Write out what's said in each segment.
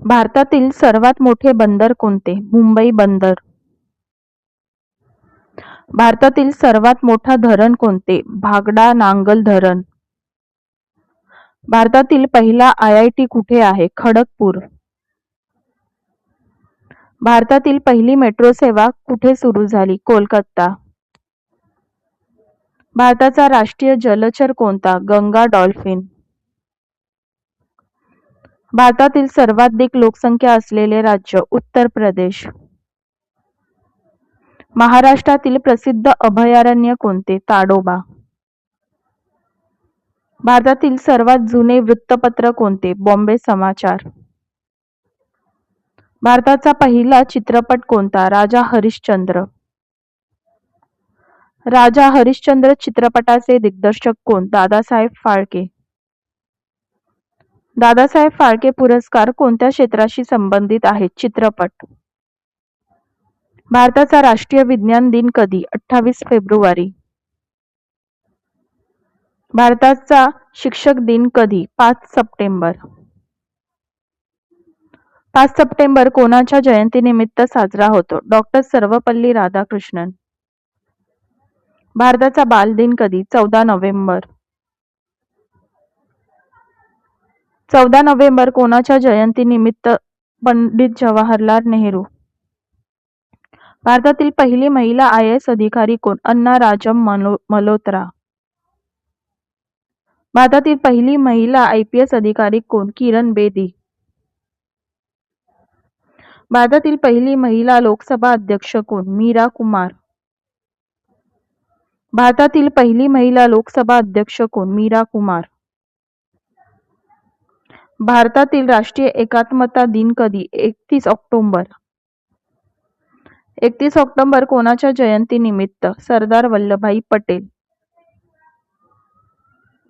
भारतातील सर्वात मोठे बंदर कोणते? मुंबई बंदर. भारतातील सर्वात मोठा धरण कोणते? भागडा नांगल धरण. भारतातील पहिला IIT कुठे आहे? खडगपूर. भारतातील पहिली मेट्रो सेवा कुठे सुरू झाली? कोलकाता. भारताचा राष्ट्रीय जलचर कोणता? गंगा डॉल्फिन. भारतातील सर्वाधिक लोकसंख्या असलेले राज्य? उत्तर प्रदेश. महाराष्ट्रातील प्रसिद्ध अभयारण्य कोणते? ताडोबा. भारतातील सर्वात जुने वृत्तपत्र कोणते? बॉम्बे समाचार. भारताचा पहिला चित्रपट कोणता? राजा हरिश्चंद्र. राजा हरिश्चंद्र चित्रपटाचे दिग्दर्शक कोण? दादासाहेब फाळके. दादासाहेब फाळके पुरस्कार कोणत्या क्षेत्राशी संबंधित आहेत? चित्रपट. भारताचा राष्ट्रीय विज्ञान दिन कधी? 28 फेब्रुवारी. भारताचा शिक्षक दिन कधी? 5 सप्टेंबर. 5 सप्टेंबर कोणाच्या जयंतीनिमित्त साजरा होतो? डॉक्टर सर्वपल्ली राधाकृष्णन. भारताचा बालदिन कधी? 14 नोव्हेंबर. 14 नोव्हेंबर कोणाच्या जयंतीनिमित्त? पंडित जवाहरलाल नेहरू. भारतातील पहिली महिला IAS अधिकारी कोण? अन्ना राजम मल्होत्रा. भारतातील पहिली महिला IPS अधिकारी कोण? किरण बेदी. भारतातील पहिली महिला लोकसभा अध्यक्ष कोण? मीरा कुमार. भारतातील पहिली महिला लोकसभा अध्यक्ष कोण? मीरा कुमार. भारतातील राष्ट्रीय एकात्मता दिन कधी? 31 ऑक्टोबर. 31 ऑक्टोबर कोणाच्या जयंतीनिमित्त? सरदार वल्लभभाई पटेल.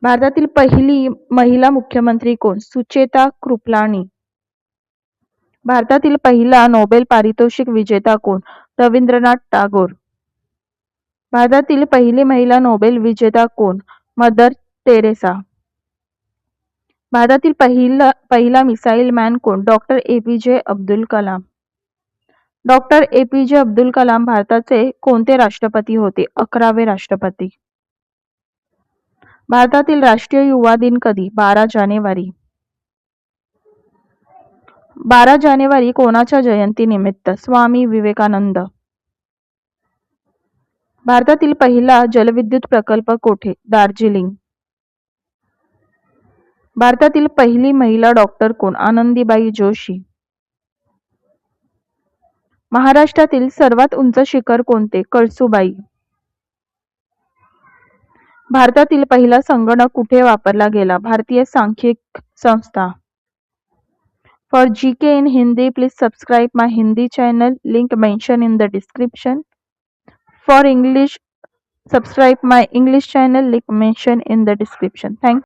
भारतातील पहिली महिला मुख्यमंत्री कोण? सुचेता कृपलानी. भारतातील पहिला नोबेल पारितोषिक विजेता कोण? रवींद्रनाथ टागोर. भारतातील पहिली महिला नोबेल विजेता कोण? Mother Teresa. भारतातील पहिला मिसाईल मॅन कोण? Doctor APJ Abdul Kalam. Doctor APJ Abdul Kalam भारताचे कोणते राष्ट्रपती होते? 11वे राष्ट्रपती. भारतातील राष्ट्रीय युवा दिन कधी? 12 जानेवारी. 12 जानेवारी कोणाच्या जयंतीनिमित्त? स्वामी विवेकानंद. भारतातील पहिला जलविद्युत प्रकल्प कोठे? दार्जिलिंग. भारतातील पहिली महिला डॉक्टर कोण? आनंदीबाई जोशी. महाराष्ट्रातील सर्वात उंच शिखर कोणते? कळसुबाई. भारतातील पहिला संगणक कुठे वापरला गेला? भारतीय सांख्यिकी संस्था. For GK in Hindi, please subscribe my Hindi channel. Link mentioned in the description. For English, subscribe my English channel. Link mentioned in the description. Thank you.